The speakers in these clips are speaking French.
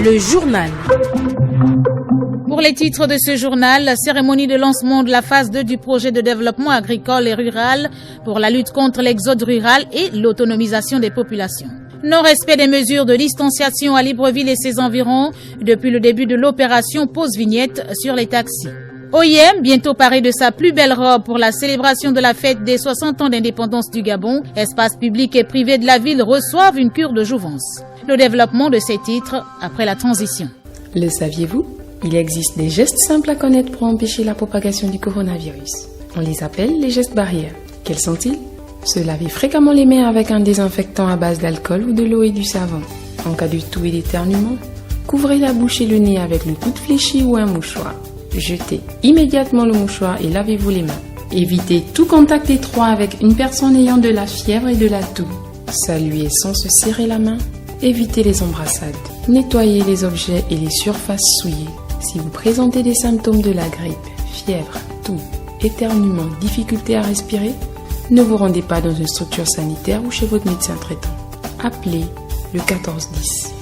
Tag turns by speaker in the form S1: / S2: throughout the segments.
S1: Le journal. Pour les titres de ce journal, la cérémonie de lancement de la phase 2 du projet de développement agricole et rural pour la lutte contre l'exode rural et l'autonomisation des populations. Non-respect des mesures de distanciation à Libreville et ses environs depuis le début de l'opération Pause Vignette sur les taxis. OIM, bientôt paré de sa plus belle robe pour la célébration de la fête des 60 ans d'indépendance du Gabon, espaces publics et privés de la ville reçoivent une cure de jouvence. Le développement de ces titres après la transition.
S2: Le saviez-vous? Il existe des gestes simples à connaître pour empêcher la propagation du coronavirus. On les appelle les gestes barrières. Quels sont-ils? Se laver fréquemment les mains avec un désinfectant à base d'alcool ou de l'eau et du savon. En cas de toux et d'éternuement, couvrez la bouche et le nez avec le coude fléchi ou un mouchoir. Jetez immédiatement le mouchoir et lavez-vous les mains. Évitez tout contact étroit avec une personne ayant de la fièvre et de la toux. Saluez sans se serrer la main. Évitez les embrassades. Nettoyez les objets et les surfaces souillées. Si vous présentez des symptômes de la grippe, fièvre, toux, éternuement, difficulté à respirer, ne vous rendez pas dans une structure sanitaire ou chez votre médecin traitant. Appelez le 1410.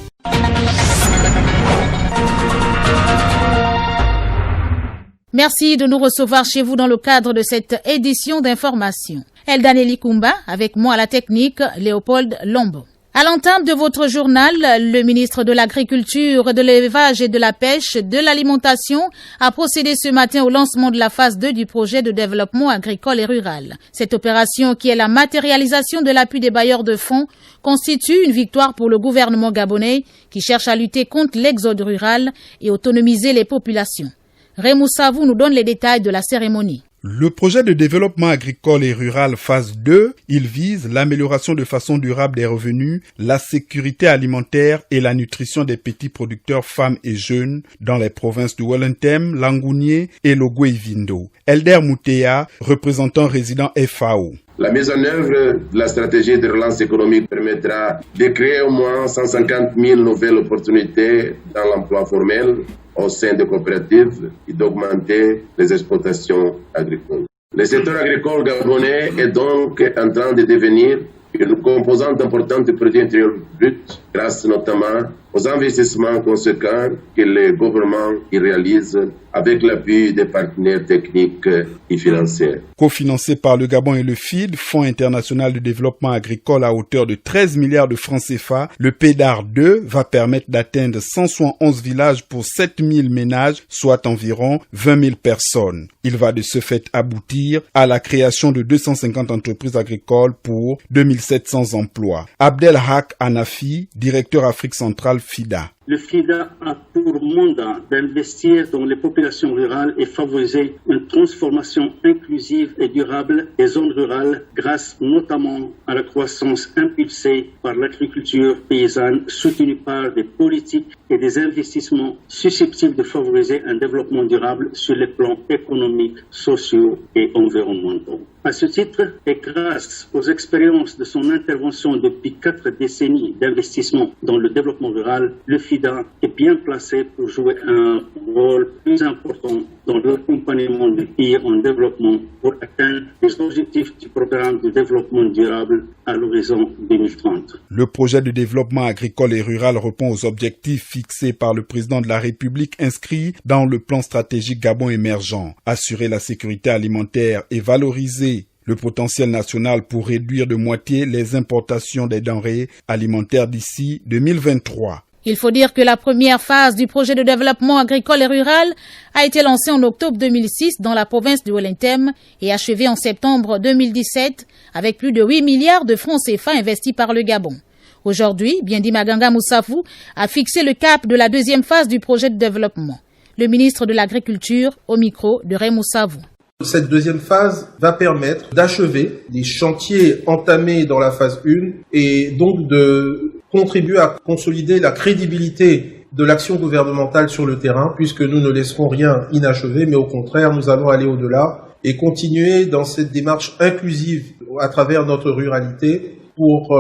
S1: Merci de nous recevoir chez vous dans le cadre de cette édition d'information. Eldaneli Kumba, avec moi à la technique, Léopold Lombo. À l'entame de votre journal, le ministre de l'Agriculture, de l'Élevage et de la Pêche, de l'Alimentation a procédé ce matin au lancement de la phase 2 du projet de développement agricole et rural. Cette opération, qui est la matérialisation de l'appui des bailleurs de fonds, constitue une victoire pour le gouvernement gabonais qui cherche à lutter contre l'exode rural et autonomiser les populations. Raymond Savou nous donne les détails de la cérémonie.
S3: Le projet de développement agricole et rural phase 2, il vise l'amélioration de façon durable des revenus, la sécurité alimentaire et la nutrition des petits producteurs femmes et jeunes dans les provinces de Wellington, Langounié et Logoué-Vindo. Elder Moutéa, représentant résident FAO.
S4: La mise en œuvre de la stratégie de relance économique permettra de créer au moins 150 000 nouvelles opportunités dans l'emploi formel au sein des coopératives et d'augmenter les exploitations agricoles. Le secteur agricole gabonais est donc en train de devenir une composante importante du produit intérieur brut, grâce notamment aux investissements conséquents que le gouvernement y réalise avec l'appui des partenaires techniques et financiers.
S3: Cofinancé par le Gabon et le FID, Fonds international de développement agricole à hauteur de 13 milliards de francs CFA, le PEDAR 2 va permettre d'atteindre 171 villages pour 7000 ménages, soit environ 20 000 personnes. Il va de ce fait aboutir à la création de 250 entreprises agricoles pour 2700 emplois. Abdelhak Anafi, directeur Afrique centrale FIDA.
S5: Le FIDA a pour mandat d'investir dans les populations rurales et favoriser une transformation inclusive et durable des zones rurales grâce notamment à la croissance impulsée par l'agriculture paysanne soutenue par des politiques et des investissements susceptibles de favoriser un développement durable sur les plans économiques, sociaux et environnementaux. À ce titre, et grâce aux expériences de son intervention depuis 4 décennies d'investissement dans le développement rural, le FIDA est bien placé pour jouer un rôle plus important dans l'accompagnement des pays en développement pour atteindre les objectifs du programme de développement durable à l'horizon 2030.
S3: Le projet de développement agricole et rural répond aux objectifs fixés par le président de la République inscrits dans le plan stratégique Gabon émergent. Assurer la sécurité alimentaire et valoriser le potentiel national pour réduire de moitié les importations des denrées alimentaires d'ici 2023.
S1: Il faut dire que la première phase du projet de développement agricole et rural a été lancée en octobre 2006 dans la province de Wellington et achevée en septembre 2017 avec plus de 8 milliards de francs CFA investis par le Gabon. Aujourd'hui, Biendi Maganga Moussafou a fixé le cap de la deuxième phase du projet de développement. Le ministre de l'Agriculture au micro de Raymond Savou.
S6: Cette deuxième phase va permettre d'achever les chantiers entamés dans la phase 1 et donc de contribuer à consolider la crédibilité de l'action gouvernementale sur le terrain, puisque nous ne laisserons rien inachevé, mais au contraire, nous allons aller au-delà et continuer dans cette démarche inclusive à travers notre ruralité pour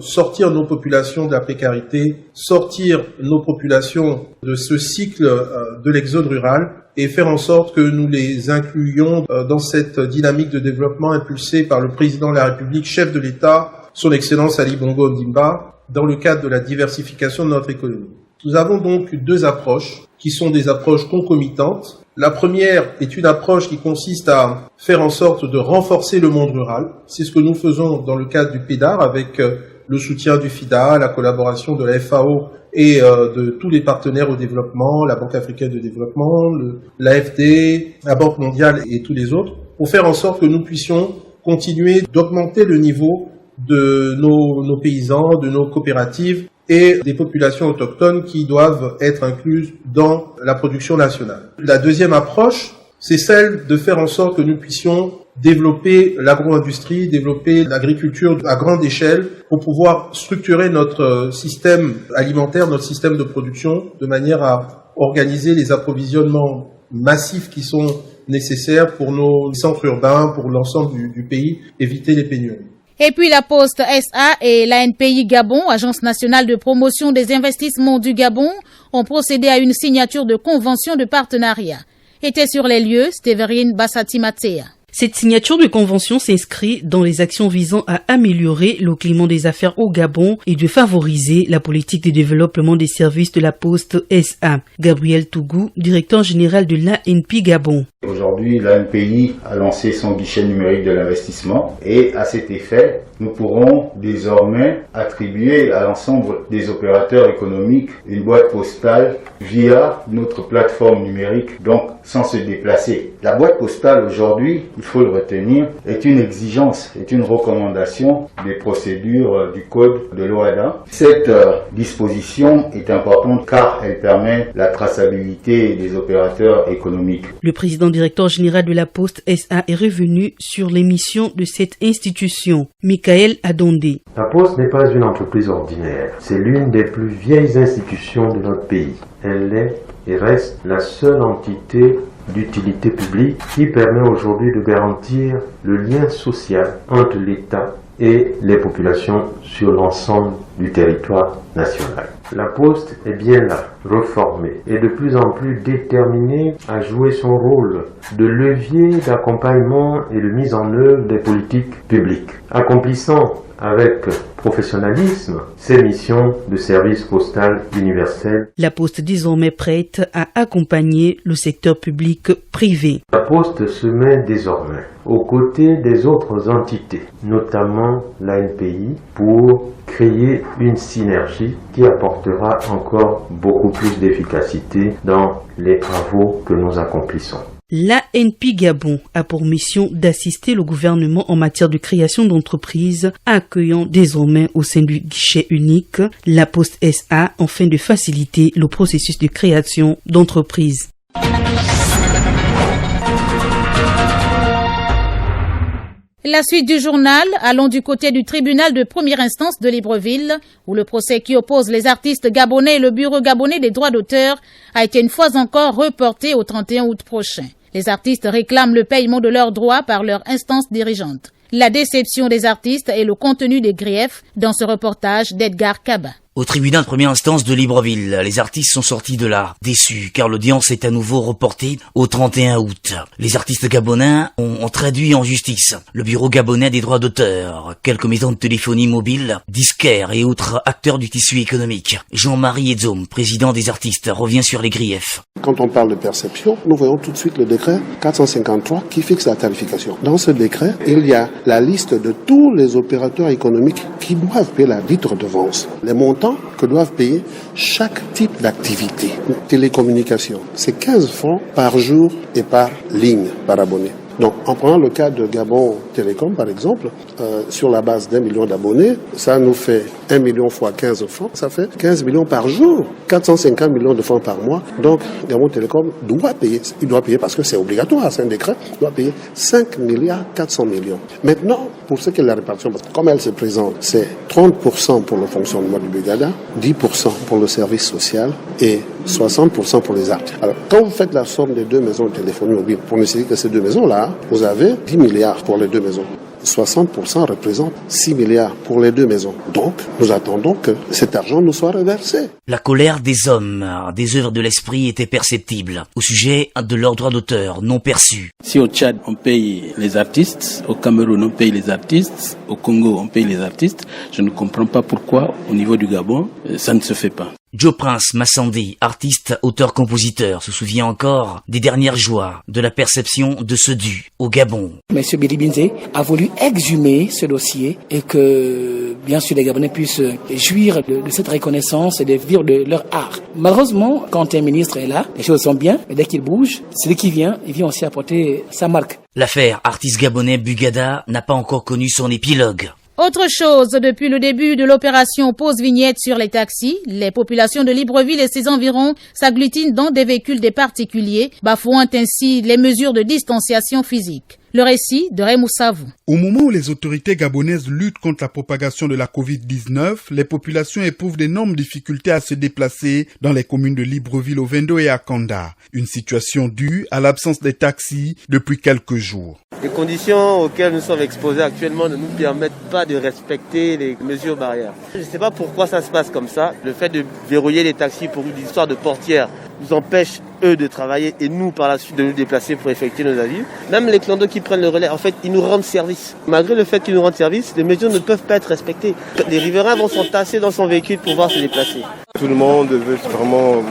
S6: sortir nos populations de la précarité, sortir nos populations de ce cycle de l'exode rural et faire en sorte que nous les incluions dans cette dynamique de développement impulsée par le président de la République, chef de l'État, son Excellence Ali Bongo Ondimba, dans le cadre de la diversification de notre économie. Nous avons donc deux approches qui sont des approches concomitantes. La première est une approche qui consiste à faire en sorte de renforcer le monde rural. C'est ce que nous faisons dans le cadre du PEDAR avec le soutien du FIDA, la collaboration de la FAO et de tous les partenaires au développement, la Banque africaine de développement, l'AFD, la Banque mondiale et tous les autres, pour faire en sorte que nous puissions continuer d'augmenter le niveau de nos paysans, de nos coopératives et des populations autochtones qui doivent être incluses dans la production nationale. La deuxième approche, c'est celle de faire en sorte que nous puissions développer l'agro-industrie, développer l'agriculture à grande échelle pour pouvoir structurer notre système alimentaire, notre système de production, de manière à organiser les approvisionnements massifs qui sont nécessaires pour nos centres urbains, pour l'ensemble du pays, éviter les pénuries.
S1: Et puis la Poste SA et l'ANPI Gabon, Agence nationale de promotion des investissements du Gabon, ont procédé à une signature de convention de partenariat. Était sur les lieux Séverine Bassati-Matsea.
S7: Cette signature de convention s'inscrit dans les actions visant à améliorer le climat des affaires au Gabon et de favoriser la politique de développement des services de la Poste SA. Gabriel Tougou, directeur général de l'ANPI Gabon.
S8: Aujourd'hui, l'ANPI a lancé son guichet numérique de l'investissement et à cet effet, nous pourrons désormais attribuer à l'ensemble des opérateurs économiques une boîte postale via notre plateforme numérique, donc sans se déplacer. La boîte postale aujourd'hui, il faut le retenir, est une exigence, est une recommandation des procédures du code de l'OHADA. Cette disposition est importante car elle permet la traçabilité des opérateurs économiques.
S7: Le président directeur général de la Poste SA est revenu sur les missions de cette institution. Michael Adondé.
S9: La Poste n'est pas une entreprise ordinaire. C'est l'une des plus vieilles institutions de notre pays. Elle est et reste la seule entité d'utilité publique qui permet aujourd'hui de garantir le lien social entre l'État et les populations sur l'ensemble du territoire national. La Poste est bien là, reformée et de plus en plus déterminée à jouer son rôle de levier d'accompagnement et de mise en œuvre des politiques publiques, accomplissant avec professionnalisme ses missions de service postal universel.
S7: La Poste désormais prête à accompagner le secteur public privé.
S9: La Poste se met désormais aux côtés des autres entités, notamment l'ANPI, pour créer une synergie qui apportera encore beaucoup plus d'efficacité dans les travaux que nous accomplissons.
S7: L'ANPI Gabon a pour mission d'assister le gouvernement en matière de création d'entreprises, accueillant désormais au sein du guichet unique la Poste SA afin de faciliter le processus de création d'entreprises.
S1: La suite du journal, allons du côté du tribunal de première instance de Libreville, où le procès qui oppose les artistes gabonais et le Bureau gabonais des droits d'auteur a été une fois encore reporté au 31 août prochain. Les artistes réclament le paiement de leurs droits par leur instance dirigeante. La déception des artistes et le contenu des griefs dans ce reportage d'Edgar Kaba.
S10: Au tribunal de première instance de Libreville, les artistes sont sortis de là, déçus, car l'audience est à nouveau reportée au 31 août. Les artistes gabonais ont traduit en justice le Bureau gabonais des droits d'auteur, quelques maisons de téléphonie mobile, disquaires et autres acteurs du tissu économique. Jean-Marie Edzom, président des artistes, revient sur les griefs.
S11: Quand on parle de perception, nous voyons tout de suite le décret 453 qui fixe la tarification. Dans ce décret, il y a la liste de tous les opérateurs économiques qui doivent payer la dite redevance. Les montants que doivent payer chaque type d'activité. Télécommunication, c'est 15 francs par jour et par ligne, par abonné. Donc, en prenant le cas de Gabon Télécom, par exemple, sur la base d'1 million d'abonnés, ça nous fait 1 million fois 15 francs, ça fait 15 millions par jour, 450 millions de francs par mois. Donc, Gabon Télécom doit payer, il doit payer parce que c'est obligatoire, c'est un décret, il doit payer 5 milliards 400 millions. Maintenant, pour ce qui est de la répartition, parce que comme elle se présente, c'est 30% pour le fonctionnement du Bugada, 10% pour le service social et 60% pour les arts. Alors, quand vous faites la somme des deux maisons de téléphonie mobile, pour ne citer que ces deux maisons-là, vous avez 10 milliards pour les deux maisons. 60% représente 6 milliards pour les deux maisons. Donc, nous attendons que cet argent nous soit reversé.
S10: La colère des hommes, des œuvres de l'esprit était perceptible au sujet de leurs droits d'auteur non perçus.
S12: Si au Tchad, on paye les artistes, au Cameroun, on paye les artistes, au Congo, on paye les artistes, je ne comprends pas pourquoi, au niveau du Gabon, ça ne se fait pas.
S10: Joe Prince Massandé, artiste, auteur-compositeur, se souvient encore des dernières joies de la perception de ce dû au Gabon.
S13: Monsieur Béli Binzé a voulu exhumer ce dossier et que, bien sûr, les Gabonais puissent jouir de cette reconnaissance et de vivre de leur art. Malheureusement, quand un ministre est là, les choses sont bien, mais dès qu'il bouge, celui qui vient, il vient aussi apporter sa marque.
S10: L'affaire artiste gabonais Bugada n'a pas encore connu son épilogue.
S1: Autre chose, depuis le début de l'opération Pause Vignette sur les taxis, les populations de Libreville et ses environs s'agglutinent dans des véhicules des particuliers, bafouant ainsi les mesures de distanciation physique. Le récit de Raymond Savou.
S3: Au moment où les autorités gabonaises luttent contre la propagation de la Covid-19, les populations éprouvent d'énormes difficultés à se déplacer dans les communes de Libreville, Ovendo et Akanda. Une situation due à l'absence des taxis depuis quelques jours.
S14: Les conditions auxquelles nous sommes exposés actuellement ne nous permettent pas de respecter les mesures barrières. Je ne sais pas pourquoi ça se passe comme ça. Le fait de verrouiller les taxis pour une histoire de portière nous empêche eux de travailler et nous par la suite de nous déplacer pour effectuer nos avis. Même les clandos qui prennent le relais, en fait, ils nous rendent service. Malgré le fait qu'ils nous rendent service, les mesures ne peuvent pas être respectées. Les riverains vont s'entasser dans son véhicule pour pouvoir se déplacer.
S15: Tout le monde veut vraiment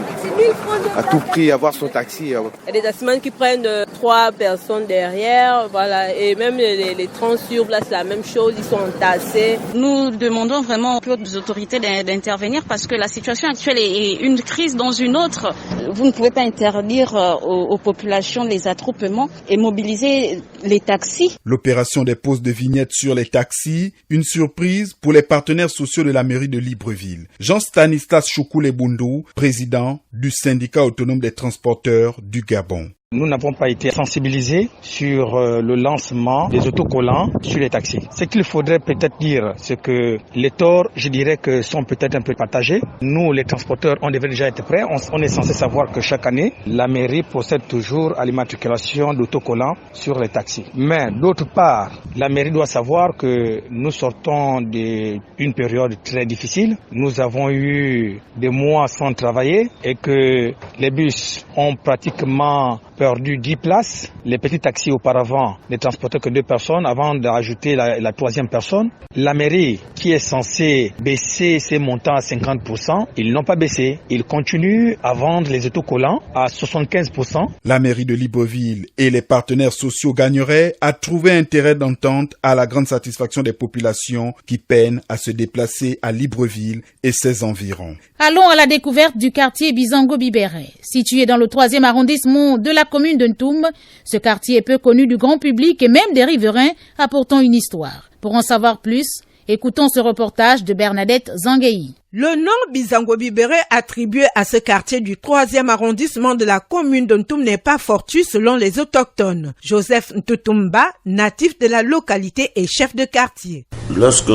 S15: à tout prix avoir son taxi.
S16: Il y a des taximans qui prennent 3 personnes derrière, voilà, et même les trans sur place, c'est la même chose, ils sont entassés.
S17: Nous demandons vraiment aux autorités d'intervenir parce que la situation actuelle est une crise dans une autre. Vous ne pouvez pas interdire aux populations les attroupements et mobiliser les taxis.
S3: L'opération des poses de vignettes sur les taxis, une surprise pour les partenaires sociaux de la mairie de Libreville. Jean-Stanislas Choukoulé-Boundou, président du syndicat autonome des transporteurs du Gabon.
S18: Nous n'avons pas été sensibilisés sur le lancement des autocollants sur les taxis. Ce qu'il faudrait peut-être dire, c'est que les torts, je dirais que sont peut-être un peu partagés. Nous, les transporteurs, on devrait déjà être prêts. On est censé savoir que chaque année, la mairie possède toujours à l'immatriculation d'autocollants sur les taxis. Mais d'autre part, la mairie doit savoir que nous sortons d'une période très difficile. Nous avons eu des mois sans travailler et que les bus ont pratiquement perdu 10 places. Les petits taxis auparavant ne transportaient que 2 personnes avant d'ajouter la 3e personne. La mairie qui est censée baisser ses montants à 50%, ils n'ont pas baissé. Ils continuent à vendre les autocollants à 75%.
S3: La mairie de Libreville et les partenaires sociaux gagneraient à trouver un terrain d'entente à la grande satisfaction des populations qui peinent à se déplacer à Libreville et ses environs.
S1: Allons à la découverte du quartier Bizango-Bibéré. Situé dans le 3e arrondissement de la commune de Ntoum, ce quartier est peu connu du grand public et même des riverains a pourtant une histoire. Pour en savoir plus, écoutons ce reportage de Bernadette Zangueyi.
S19: Le nom Bizango-Bibéré attribué à ce quartier du 3e arrondissement de la commune de Ntoum n'est pas fortuit selon les autochtones. Joseph Ntutumba, natif de la localité et chef de quartier.
S20: Lorsque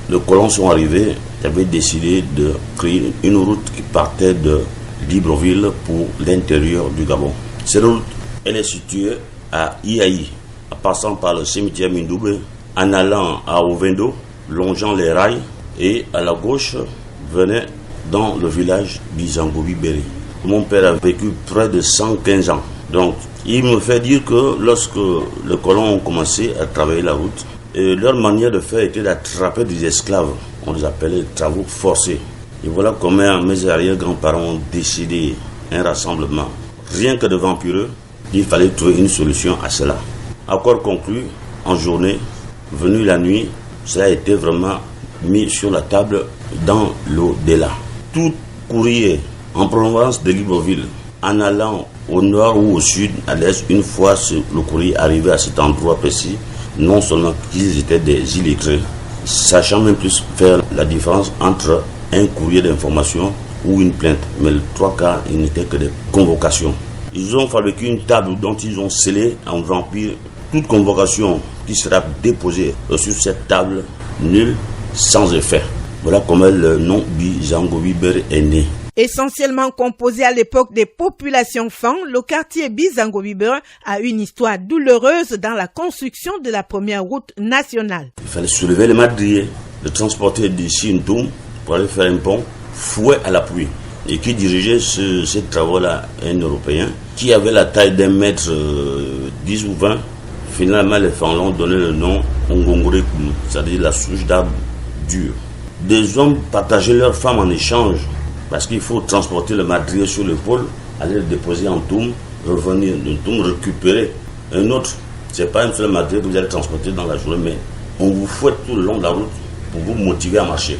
S20: les colons sont arrivés, ils avaient décidé de créer une route qui partait de Libreville pour l'intérieur du Gabon. Cette route, elle est située à Iaï, en passant par le cimetière Mindoubé, en allant à Ovendo, longeant les rails, et à la gauche, venait dans le village Bizango-Bibéré. Mon père a vécu près de 115 ans. Donc, il me fait dire que lorsque les colons ont commencé à travailler la route, leur manière de faire était d'attraper des esclaves. On les appelait les travaux forcés. Et voilà comment mes arrière-grands-parents ont décidé un rassemblement. Rien que devant Pureux, il fallait trouver une solution à cela. Accord conclu, en journée, venue la nuit, ça a été vraiment mis sur la table dans l'au-delà. Tout courrier en provenance de Libreville, en allant au nord ou au sud, à l'est, une fois le courrier arrivé à cet endroit précis, non seulement qu'ils étaient des illettrés, sachant même plus faire la différence entre un courrier d'information ou une plainte. Mais les 3 cas, ils n'étaient que des convocations. Ils ont fabriqué une table dont ils ont scellé en vampire toute convocation qui sera déposée sur cette table, nulle, sans effet. Voilà comment le nom Bizango-Bibéré est né.
S19: Essentiellement composé à l'époque des populations Fang, le quartier Bizango-Bibéré a une histoire douloureuse dans la construction de la première route nationale.
S20: Il fallait soulever les madriers, le transporter d'ici Ntoum pour aller faire un pont, fouet à l'appui. Et qui dirigeait ces travaux-là, un Européen, qui avait la taille d'un mètre 10 ou 20. Finalement, les Fangs l'ont donné le nom Ngongore-Koum, c'est-à-dire la souche d'arbre dure. Des hommes partageaient leurs femmes en échange Parce qu'il faut transporter le matériel sur le pôle, aller le déposer en Toum, revenir de Toum, récupérer un autre. Ce n'est pas un seul matériel que vous allez transporter dans la journée, mais on vous fouette tout le long de la route pour vous motiver à marcher.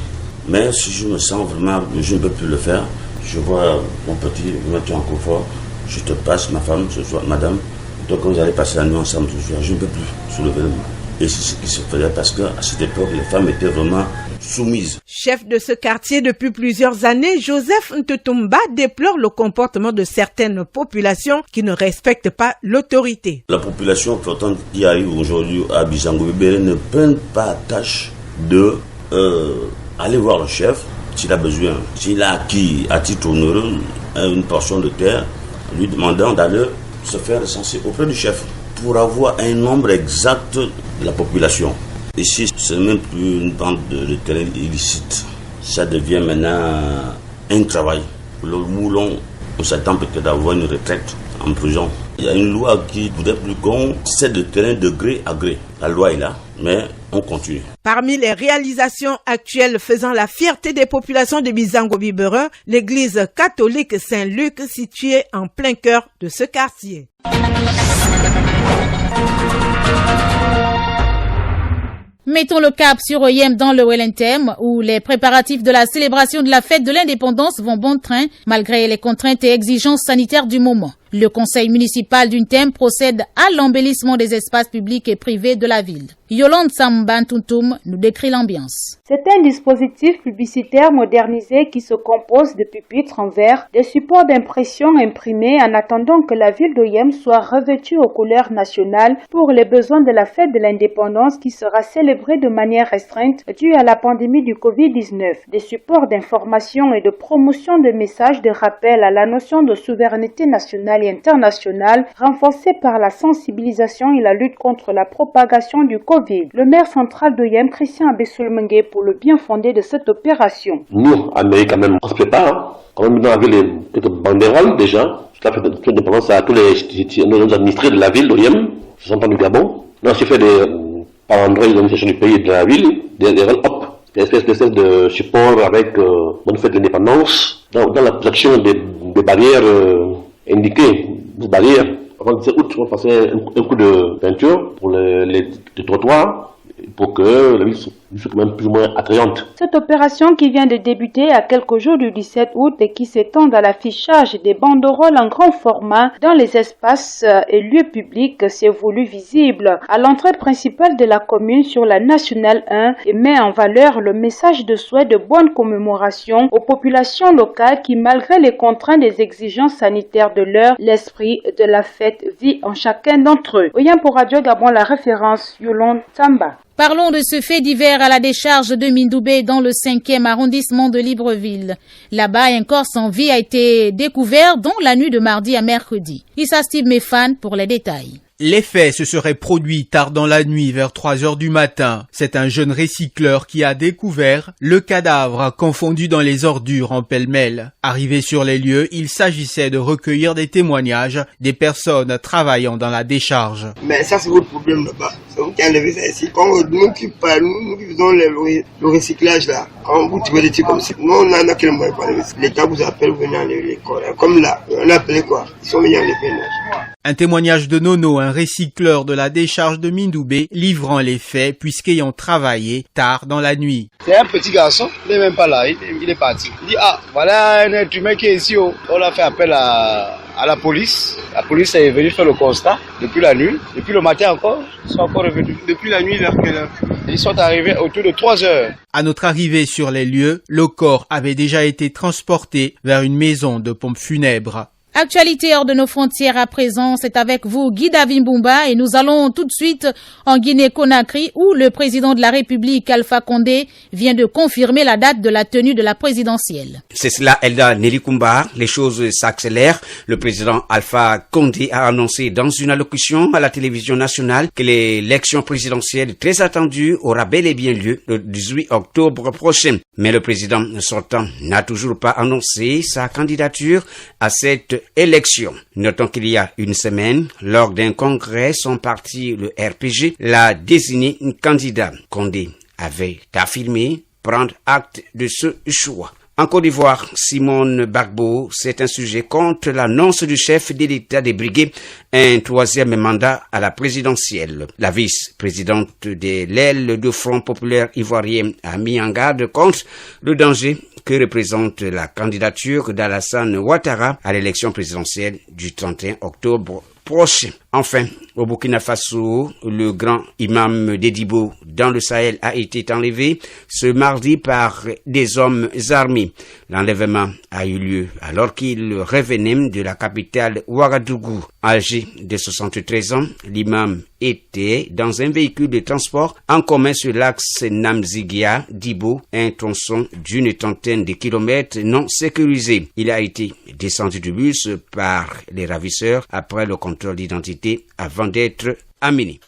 S20: Mais si je me sens vraiment, je ne peux plus le faire, je vois mon petit, tu es encore fort, je te passe ma femme ce soir, madame, donc vous allez passer la nuit ensemble ce soir, je ne peux plus soulever le mot. Et c'est ce qui se faisait parce qu'à cette époque, les femmes étaient vraiment soumises.
S19: Chef de ce quartier depuis plusieurs années, Joseph Ntutumba déplore le comportement de certaines populations qui ne respectent pas l'autorité.
S20: La population flottante qui arrive aujourd'hui à Bizango-Bibéré ne prenne pas tâche de aller voir le chef s'il a besoin. S'il a acquis à titre onéreux une portion de terre, lui demandant d'aller se faire recenser auprès du chef pour avoir un nombre exact de la population. Ici, ce n'est même plus une bande de terrain illicite. Ça devient maintenant un travail. Le moulon, on s'attend peut-être d'avoir une retraite en prison. Il y a une loi qui voudrait plus qu'on cède le terrain de gré à gré. La loi est là, mais on continue.
S19: Parmi les réalisations actuelles faisant la fierté des populations de Bizango-Bibéré, l'église catholique Saint-Luc située en plein cœur de ce quartier.
S1: Mettons le cap sur Oyem dans le Wellington, où les préparatifs de la célébration de la fête de l'indépendance vont bon train, malgré les contraintes et exigences sanitaires du moment. Le conseil municipal d'Untem procède à l'embellissement des espaces publics et privés de la ville. Yolande Sambantuntum nous décrit l'ambiance.
S21: C'est un dispositif publicitaire modernisé qui se compose de pupitres en verre, des supports d'impression imprimés en attendant que la ville d'Oyem soit revêtue aux couleurs nationales pour les besoins de la fête de l'indépendance qui sera célébrée de manière restreinte due à la pandémie du Covid-19. Des supports d'information et de promotion de messages de rappel à la notion de souveraineté nationale et internationale, renforcée par la sensibilisation et la lutte contre la propagation du Covid. Le maire central d'Oyem, Christian Abessolmengue, pour le bien fondé de cette opération.
S22: Nous, Amérique, quand même, on se prépare. Quand même, nous avons les banderoles déjà. Tout à fait dépendance à tous nos administrés de la ville d'Oyem, ce sont pas du Gabon. Nous avons fait par endroit des administrations du pays et de la ville, des espèces de support avec bonne fête de l'indépendance. Dans l'action des barrières indiquées, des barrières, avant le 17 août, on va passer un coup de peinture pour les trottoirs pour que la ville soit quand même plus ou moins attrayante.
S21: Cette opération qui vient de débuter à quelques jours du 17 août et qui s'étend à l'affichage des banderoles en grand format dans les espaces et lieux publics s'est voulu visible à l'entrée principale de la commune sur la Nationale 1 et met en valeur le message de souhait de bonne commémoration aux populations locales qui, malgré les contraintes des exigences sanitaires de l'heure, l'esprit de la fête vit en chacun d'entre eux. Oyem pour Radio Gabon, la référence Yolande Tamba.
S1: Parlons de ce fait divers à la décharge de Mindoubé dans le 5e arrondissement de Libreville. Là-bas, un corps sans vie a été découvert dans la nuit de mardi à mercredi. Issa Steve Mefan pour les détails.
S23: Les faits se seraient produits tard dans la nuit vers 3 heures du matin. C'est un jeune recycleur qui a découvert le cadavre confondu dans les ordures en pêle-mêle. Arrivé sur les lieux, il s'agissait de recueillir des témoignages des personnes travaillant dans la décharge.
S24: Mais ça c'est votre problème là-bas. C'est vous qui enlevez ça ici. Quand nous qui faisons le recyclage là, quand vous trouvez des trucs comme ça, nous on en a quel moyen pour enlever. L'État vous appelle, vous venez enlever les corps. Comme là, on a appelé quoi? Ils sont venus enlever là.
S23: Un témoignage de Nono, un recycleur de la décharge de Mindoubé, livrant les faits puisqu'ayant travaillé tard dans la nuit.
S24: C'est un petit garçon, il n'est même pas là, il est parti. Il dit voilà un être humain qui est ici. On a fait appel à la police. La police est venue faire le constat depuis la nuit. Depuis le matin encore, ils sont encore revenus. Depuis la nuit, vers quelle heure? Ils sont arrivés autour de 3 heures.
S23: À notre arrivée sur les lieux, le corps avait déjà été transporté vers une maison de pompes funèbres.
S1: Actualité hors de nos frontières à présent, c'est avec vous Guy Davimboumba et nous allons tout de suite en Guinée-Conakry où le président de la République Alpha Condé vient de confirmer la date de la tenue de la présidentielle.
S25: C'est cela, Elda Nelikumba, les choses s'accélèrent. Le président Alpha Condé a annoncé dans une allocution à la télévision nationale que l'élection présidentielle très attendue aura bel et bien lieu le 18 octobre prochain. Mais le président sortant n'a toujours pas annoncé sa candidature à cette élection. Notons qu'il y a une semaine, lors d'un congrès, son parti, le RPG, l'a désigné candidat. Condé avait affirmé prendre acte de ce choix. En Côte d'Ivoire, Simone Gbagbo, c'est un sujet contre l'annonce du chef de l'État des briguer un 3e mandat à la présidentielle. La vice-présidente de l'aile du Front populaire ivoirien a mis en garde contre le danger que représente la candidature d'Alassane Ouattara à l'élection présidentielle du 31 octobre prochain. Enfin, au Burkina Faso, le grand imam d'Edibo dans le Sahel a été enlevé ce mardi par des hommes armés. L'enlèvement a eu lieu alors qu'il revenait de la capitale Ouagadougou. Âgé de 73 ans, l'imam était dans un véhicule de transport en commun sur l'axe Namzigia-Dibo, un tronçon d'une trentaine de kilomètres non sécurisé. Il a été descendu du bus par les ravisseurs après le contrôle d'identité avant d'être amené.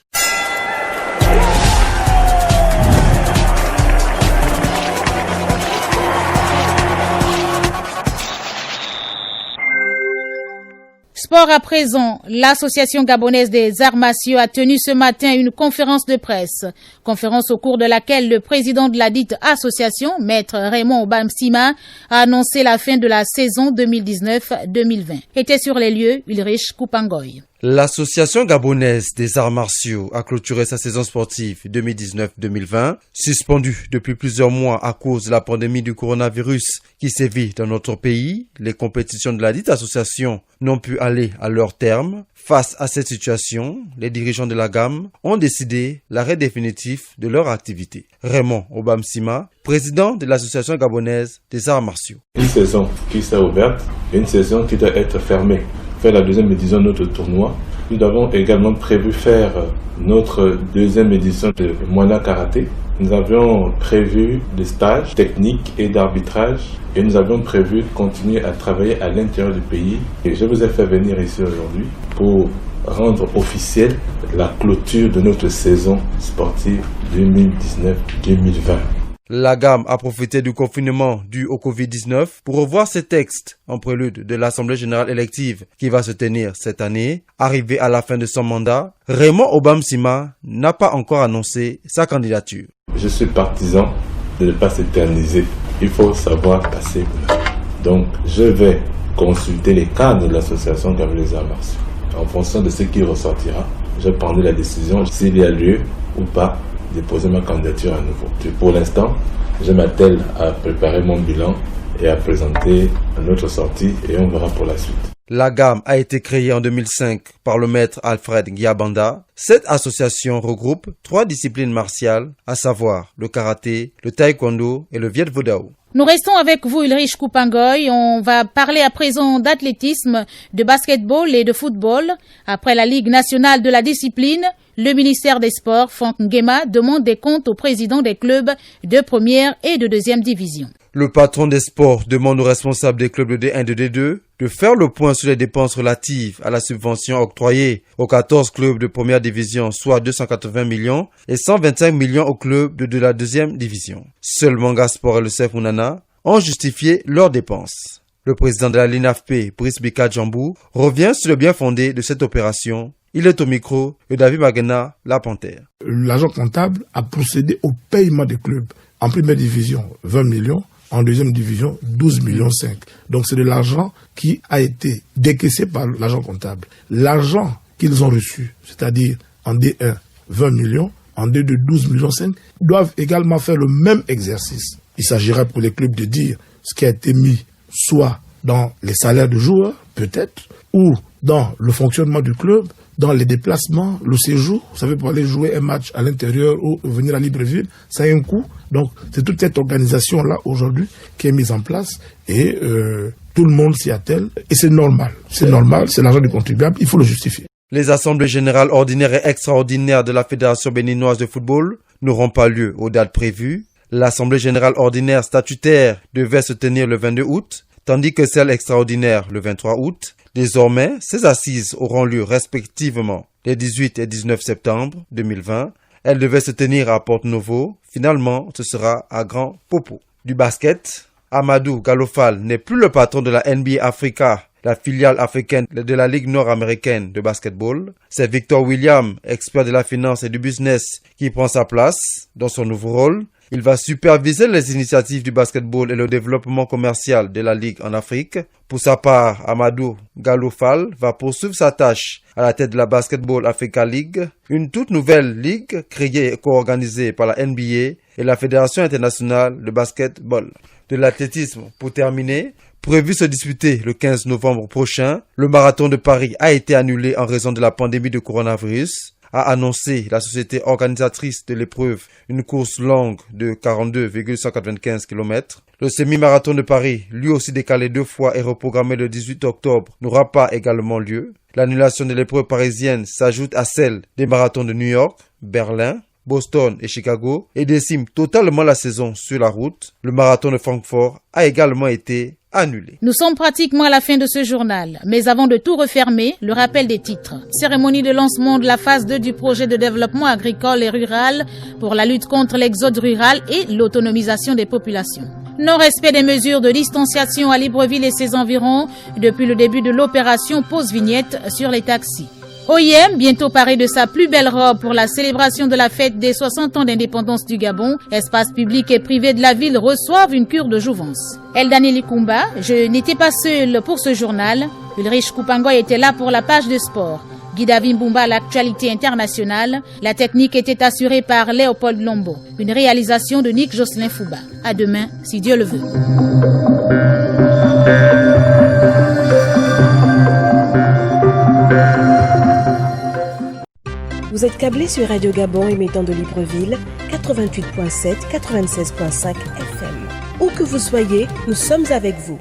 S1: Sport à présent, l'association gabonaise des arts martiaux a tenu ce matin une conférence de presse. Conférence au cours de laquelle le président de la dite association, maître Raymond Obamsima, a annoncé la fin de la saison 2019-2020. Était sur les lieux Ulrich Kupangoy.
S2: L'association gabonaise des arts martiaux a clôturé sa saison sportive 2019-2020, suspendue depuis plusieurs mois à cause de la pandémie du coronavirus qui sévit dans notre pays. Les compétitions de la dite association n'ont pu aller à leur terme. Face à cette situation, les dirigeants de la GAM ont décidé l'arrêt définitif de leur activité. Raymond Obamsima, président de l'association gabonaise des arts martiaux.
S4: Une saison qui s'est ouverte et une saison qui doit être fermée. Faire la deuxième édition de notre tournoi. Nous avons également prévu faire notre deuxième édition de Moana Karaté. Nous avions prévu des stages techniques et d'arbitrage et nous avions prévu de continuer à travailler à l'intérieur du pays. Et je vous ai fait venir ici aujourd'hui pour rendre officielle la clôture de notre saison sportive 2019-2020.
S2: La GAM a profité du confinement dû au Covid-19 pour revoir ses textes en prélude de l'Assemblée générale élective qui va se tenir cette année. Arrivé à la fin de son mandat, Raymond Obamsima n'a pas encore annoncé sa candidature.
S4: Je suis partisan de ne pas s'éterniser. Il faut savoir passer. Donc, je vais consulter les cadres de l'association gabonaise des arts martiaux. En fonction de ce qui ressortira, je prendrai la décision s'il y a lieu ou pas déposer ma candidature à nouveau. Pour l'instant, je m'attelle à préparer mon bilan et à présenter notre sortie et on verra pour la suite.
S2: La GAM a été créée en 2005 par le maître Alfred Guiabanda. Cette association regroupe 3 disciplines martiales, à savoir le karaté, le taekwondo et le viet vo dao.
S1: Nous restons avec vous, Ulrich Kupangoy. On va parler à présent d'athlétisme, de basketball et de football. Après la Ligue nationale de la discipline, le ministère des Sports, Franck Nguema, demande des comptes aux présidents des clubs de première et de deuxième division.
S2: Le patron des sports demande aux responsables des clubs de D1 et de D2 de faire le point sur les dépenses relatives à la subvention octroyée aux 14 clubs de première division, soit 280 millions, et 125 millions aux clubs de la deuxième division. Seulement Gasport et le CEF Mounana ont justifié leurs dépenses. Le président de la LINAFP, Brice Bika Djambou, revient sur le bien fondé de cette opération. Il est au micro de David Magena, la Panthère.
S5: L'agent comptable a procédé au paiement des clubs. En première division, 20 millions. En deuxième division, 12 millions 5. Donc c'est de l'argent qui a été décaissé par l'agent comptable. L'argent qu'ils ont reçu, c'est-à-dire en D1, 20 millions, en D2, 12 millions 5, doivent également faire le même exercice. Il s'agirait pour les clubs de dire ce qui a été mis soit dans les salaires de joueurs, peut-être, ou dans le fonctionnement du club, dans les déplacements, le séjour. Vous savez, pour aller jouer un match à l'intérieur ou venir à Libreville, ça a un coût. Donc, c'est toute cette organisation-là, aujourd'hui, qui est mise en place et tout le monde s'y attelle. Et c'est normal. C'est normal, c'est l'argent du contribuable, il faut le justifier.
S2: Les assemblées générales ordinaires et extraordinaires de la Fédération béninoise de football n'auront pas lieu aux dates prévues. L'assemblée générale ordinaire statutaire devait se tenir le 22 août, tandis que celle extraordinaire le 23 août. Désormais, ces assises auront lieu respectivement les 18 et 19 septembre 2020. Elles devaient se tenir à Porto-Novo. Finalement, ce sera à Grand Popo. Du basket, Amadou Galofal n'est plus le patron de la NBA Africa, la filiale africaine de la Ligue nord-américaine de basketball. C'est Victor Williams, expert de la finance et du business, qui prend sa place dans son nouveau rôle. Il va superviser les initiatives du basketball et le développement commercial de la Ligue en Afrique. Pour sa part, Amadou Galoufal va poursuivre sa tâche à la tête de la Basketball Africa League, une toute nouvelle ligue créée et co-organisée par la NBA et la Fédération internationale de basketball. De l'athlétisme, pour terminer, prévu se disputer le 15 novembre prochain, le marathon de Paris a été annulé en raison de la pandémie de coronavirus, a annoncé la société organisatrice de l'épreuve, une course longue de 42,195 km. Le semi-marathon de Paris, lui aussi décalé 2 fois et reprogrammé le 18 octobre, n'aura pas également lieu. L'annulation de l'épreuve parisienne s'ajoute à celle des marathons de New York, Berlin, Boston et Chicago et décime totalement la saison sur la route. Le marathon de Francfort a également été annulé.
S1: Nous sommes pratiquement à la fin de ce journal, mais avant de tout refermer, le rappel des titres. Cérémonie de lancement de la phase 2 du projet de développement agricole et rural pour la lutte contre l'exode rural et l'autonomisation des populations. Non-respect des mesures de distanciation à Libreville et ses environs depuis le début de l'opération Pause Vignette sur les taxis. OIM, bientôt paré de sa plus belle robe pour la célébration de la fête des 60 ans d'indépendance du Gabon, espaces publics et privés de la ville reçoivent une cure de jouvence. Eldani Likumba, je n'étais pas seul pour ce journal. Ulrich Koupangoy était là pour la page de sport. Guy David Mbumba, l'actualité internationale. La technique était assurée par Léopold Lombo. Une réalisation de Nick Jocelyn Fouba. À demain, si Dieu le veut.
S6: Vous êtes câblé sur Radio Gabon émettant de Libreville, 88.7, 96.5 FM. Où que vous soyez, nous sommes avec vous.